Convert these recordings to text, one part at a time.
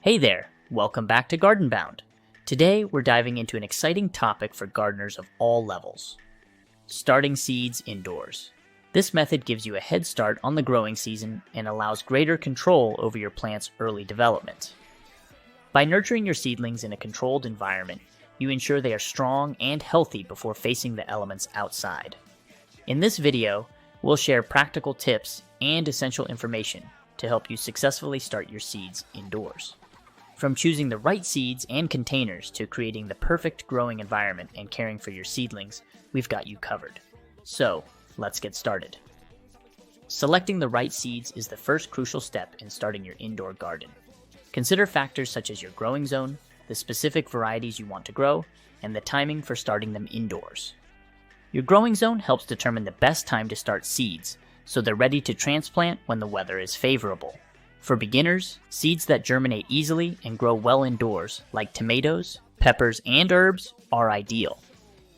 Hey there, welcome back to GardenBound. Today we're diving into an exciting topic for gardeners of all levels. Starting seeds indoors. This method gives you a head start on the growing season and allows greater control over your plant's early development. By nurturing your seedlings in a controlled environment, you ensure they are strong and healthy before facing the elements outside. In this video, we'll share practical tips and essential information to help you successfully start your seeds indoors. From choosing the right seeds and containers to creating the perfect growing environment and caring for your seedlings, we've got you covered. So, let's get started. Selecting the right seeds is the first crucial step in starting your indoor garden. Consider factors such as your growing zone, the specific varieties you want to grow, and the timing for starting them indoors. Your growing zone helps determine the best time to start seeds, so they're ready to transplant when the weather is favorable. For beginners, seeds that germinate easily and grow well indoors, like tomatoes, peppers, and herbs, are ideal.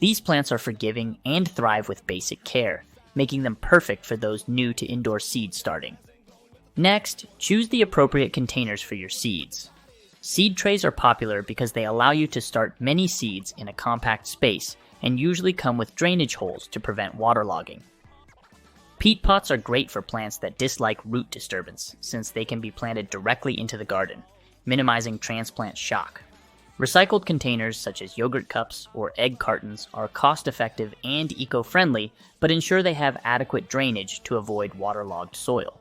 These plants are forgiving and thrive with basic care, making them perfect for those new to indoor seed starting. Next, choose the appropriate containers for your seeds. Seed trays are popular because they allow you to start many seeds in a compact space and usually come with drainage holes to prevent waterlogging. Peat pots are great for plants that dislike root disturbance, since they can be planted directly into the garden, minimizing transplant shock. Recycled containers such as yogurt cups or egg cartons are cost-effective and eco-friendly, but ensure they have adequate drainage to avoid waterlogged soil.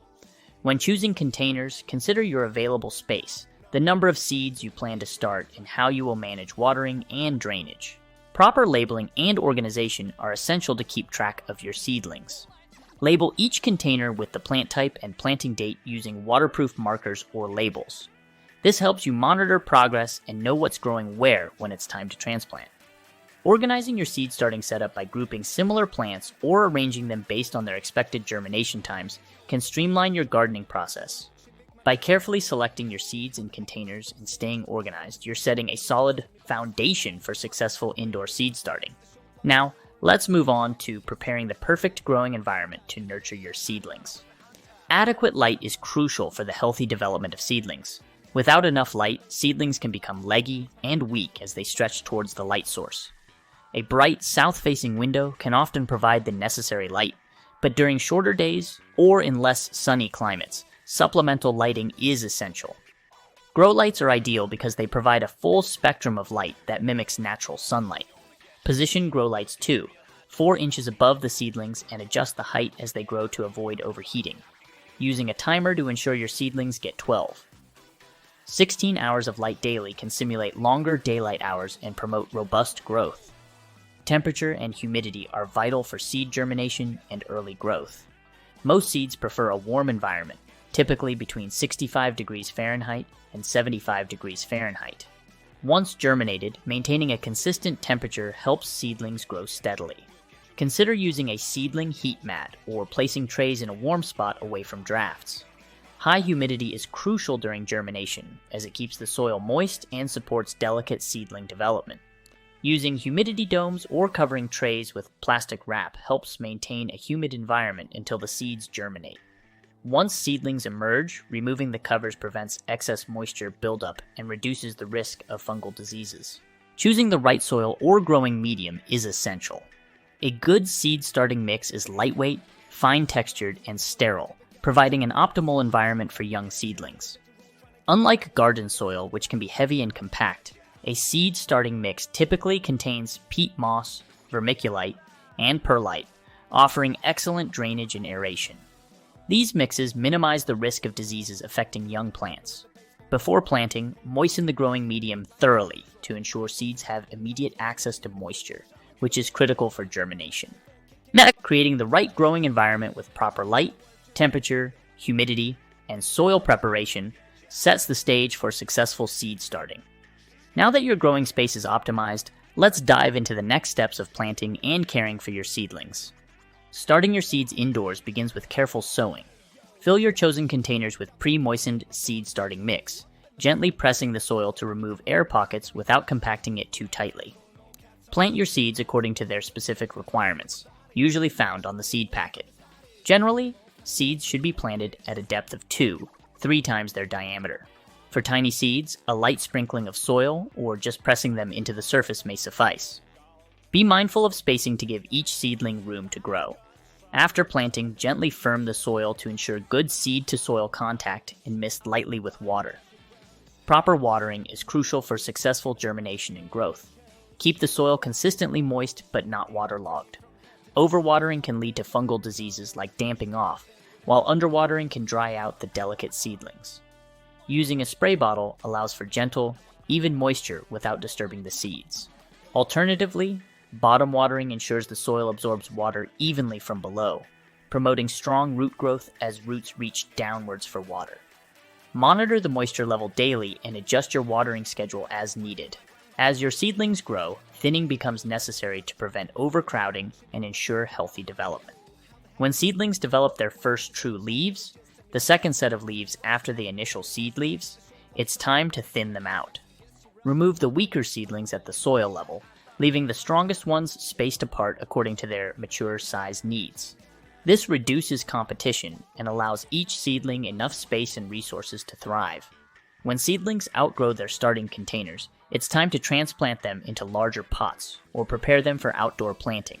When choosing containers, consider your available space, the number of seeds you plan to start, and how you will manage watering and drainage. Proper labeling and organization are essential to keep track of your seedlings. Label each container with the plant type and planting date using waterproof markers or labels. This helps you monitor progress and know what's growing where when it's time to transplant. Organizing your seed starting setup by grouping similar plants or arranging them based on their expected germination times can streamline your gardening process. By carefully selecting your seeds in containers and staying organized, you're setting a solid foundation for successful indoor seed starting. Now, let's move on to preparing the perfect growing environment to nurture your seedlings. Adequate light is crucial for the healthy development of seedlings. Without enough light, seedlings can become leggy and weak as they stretch towards the light source. A bright south-facing window can often provide the necessary light, but during shorter days or in less sunny climates, supplemental lighting is essential. Grow lights are ideal because they provide a full spectrum of light that mimics natural sunlight. Position grow lights 4 inches above the seedlings and adjust the height as they grow to avoid overheating, using a timer to ensure your seedlings get 12. 16 hours of light daily can simulate longer daylight hours and promote robust growth. Temperature and humidity are vital for seed germination and early growth. Most seeds prefer a warm environment, typically between 65 degrees Fahrenheit and 75 degrees Fahrenheit. Once germinated, maintaining a consistent temperature helps seedlings grow steadily. Consider using a seedling heat mat or placing trays in a warm spot away from drafts. High humidity is crucial during germination, as it keeps the soil moist and supports delicate seedling development. Using humidity domes or covering trays with plastic wrap helps maintain a humid environment until the seeds germinate. Once seedlings emerge, removing the covers prevents excess moisture buildup and reduces the risk of fungal diseases. Choosing the right soil or growing medium is essential. A good seed starting mix is lightweight, fine-textured, and sterile, providing an optimal environment for young seedlings. Unlike garden soil, which can be heavy and compact, a seed starting mix typically contains peat moss, vermiculite, and perlite, offering excellent drainage and aeration. These mixes minimize the risk of diseases affecting young plants. Before planting, moisten the growing medium thoroughly to ensure seeds have immediate access to moisture, which is critical for germination. Next, creating the right growing environment with proper light, temperature, humidity, and soil preparation sets the stage for successful seed starting. Now that your growing space is optimized, let's dive into the next steps of planting and caring for your seedlings. Starting your seeds indoors begins with careful sowing. Fill your chosen containers with pre-moistened seed starting mix, gently pressing the soil to remove air pockets without compacting it too tightly. Plant your seeds according to their specific requirements, usually found on the seed packet. Generally, seeds should be planted at a depth of 2, 3 times their diameter. For tiny seeds, a light sprinkling of soil or just pressing them into the surface may suffice. Be mindful of spacing to give each seedling room to grow. After planting, gently firm the soil to ensure good seed-to-soil contact and mist lightly with water. Proper watering is crucial for successful germination and growth. Keep the soil consistently moist but not waterlogged. Overwatering can lead to fungal diseases like damping off, while underwatering can dry out the delicate seedlings. Using a spray bottle allows for gentle, even moisture without disturbing the seeds. Alternatively, bottom watering ensures the soil absorbs water evenly from below, promoting strong root growth as roots reach downwards for water. Monitor the moisture level daily and adjust your watering schedule as needed. As your seedlings grow, thinning becomes necessary to prevent overcrowding and ensure healthy development. When seedlings develop their first true leaves, the second set of leaves after the initial seed leaves, it's time to thin them out. Remove the weaker seedlings at the soil level, leaving the strongest ones spaced apart according to their mature size needs. This reduces competition and allows each seedling enough space and resources to thrive. When seedlings outgrow their starting containers, it's time to transplant them into larger pots or prepare them for outdoor planting.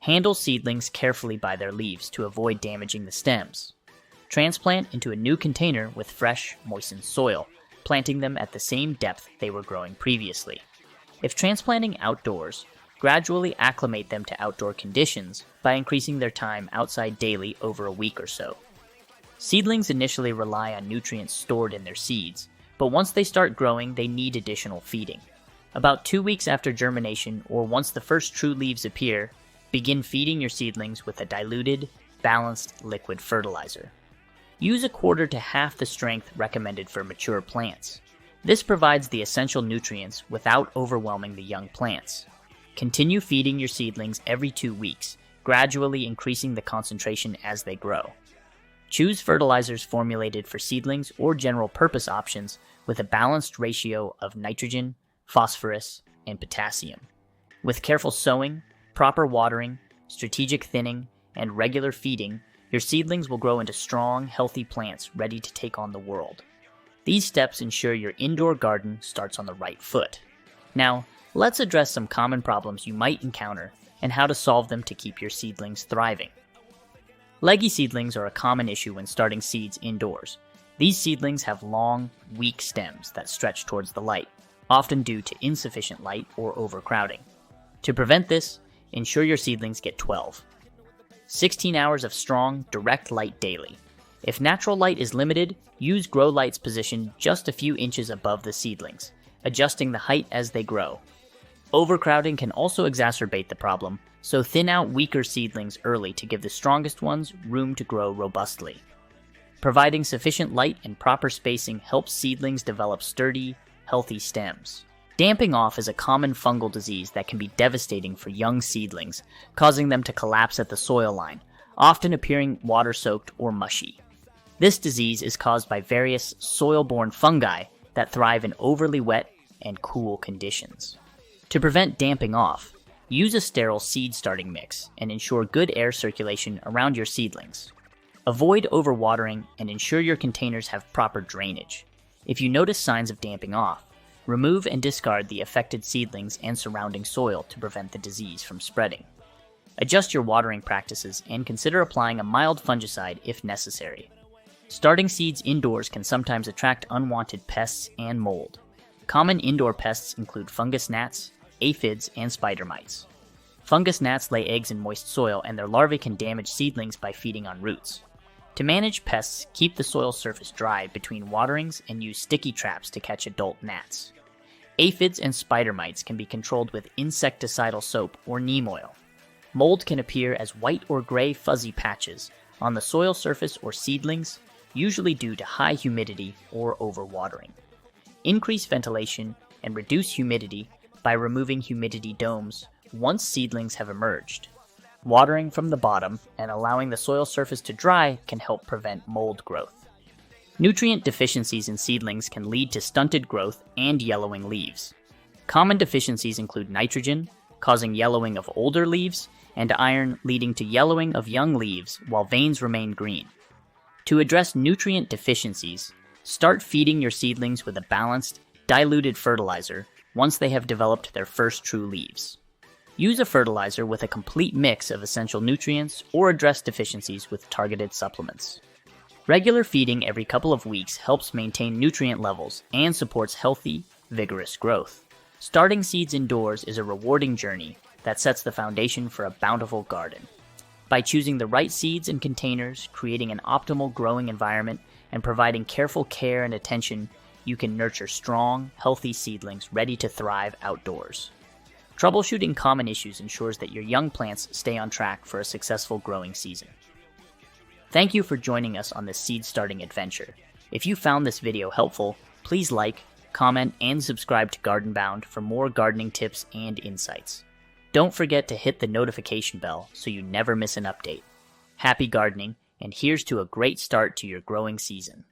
Handle seedlings carefully by their leaves to avoid damaging the stems. Transplant into a new container with fresh, moistened soil, planting them at the same depth they were growing previously. If transplanting outdoors, gradually acclimate them to outdoor conditions by increasing their time outside daily over a week or so. Seedlings initially rely on nutrients stored in their seeds, but once they start growing, they need additional feeding. About 2 weeks after germination, or once the first true leaves appear, begin feeding your seedlings with a diluted, balanced liquid fertilizer. Use 1/4 to half the strength recommended for mature plants. This provides the essential nutrients without overwhelming the young plants. Continue feeding your seedlings every 2 weeks, gradually increasing the concentration as they grow. Choose fertilizers formulated for seedlings or general purpose options with a balanced ratio of nitrogen, phosphorus, and potassium. With careful sowing, proper watering, strategic thinning, and regular feeding, your seedlings will grow into strong, healthy plants ready to take on the world. These steps ensure your indoor garden starts on the right foot. Now, let's address some common problems you might encounter and how to solve them to keep your seedlings thriving. Leggy seedlings are a common issue when starting seeds indoors. These seedlings have long, weak stems that stretch towards the light, often due to insufficient light or overcrowding. To prevent this, ensure your seedlings get 16 hours of strong, direct light daily. If natural light is limited, use grow lights positioned just a few inches above the seedlings, adjusting the height as they grow. Overcrowding can also exacerbate the problem, so thin out weaker seedlings early to give the strongest ones room to grow robustly. Providing sufficient light and proper spacing helps seedlings develop sturdy, healthy stems. Damping off is a common fungal disease that can be devastating for young seedlings, causing them to collapse at the soil line, often appearing water-soaked or mushy. This disease is caused by various soil-borne fungi that thrive in overly wet and cool conditions. To prevent damping off, use a sterile seed starting mix and ensure good air circulation around your seedlings. Avoid overwatering and ensure your containers have proper drainage. If you notice signs of damping off, remove and discard the affected seedlings and surrounding soil to prevent the disease from spreading. Adjust your watering practices and consider applying a mild fungicide if necessary. Starting seeds indoors can sometimes attract unwanted pests and mold. Common indoor pests include fungus gnats, aphids, and spider mites. Fungus gnats lay eggs in moist soil and their larvae can damage seedlings by feeding on roots. To manage pests, keep the soil surface dry between waterings and use sticky traps to catch adult gnats. Aphids and spider mites can be controlled with insecticidal soap or neem oil. Mold can appear as white or gray fuzzy patches on the soil surface or seedlings, usually due to high humidity or overwatering. Increase ventilation and reduce humidity by removing humidity domes once seedlings have emerged. Watering from the bottom and allowing the soil surface to dry can help prevent mold growth. Nutrient deficiencies in seedlings can lead to stunted growth and yellowing leaves. Common deficiencies include nitrogen, causing yellowing of older leaves, and iron, leading to yellowing of young leaves while veins remain green. To address nutrient deficiencies, Start feeding your seedlings with a balanced, diluted fertilizer once they have developed their first true leaves. Use a fertilizer with a complete mix of essential nutrients or address deficiencies with targeted supplements. Regular feeding every couple of weeks helps maintain nutrient levels and supports healthy, vigorous growth. Starting seeds indoors is a rewarding journey that sets the foundation for a bountiful garden. By choosing the right seeds and containers, creating an optimal growing environment, and providing careful care and attention, you can nurture strong, healthy seedlings ready to thrive outdoors. Troubleshooting common issues ensures that your young plants stay on track for a successful growing season. Thank you for joining us on this seed starting adventure. If you found this video helpful, please like, comment, and subscribe to GardenBound for more gardening tips and insights. Don't forget to hit the notification bell so you never miss an update. Happy gardening, and here's to a great start to your growing season.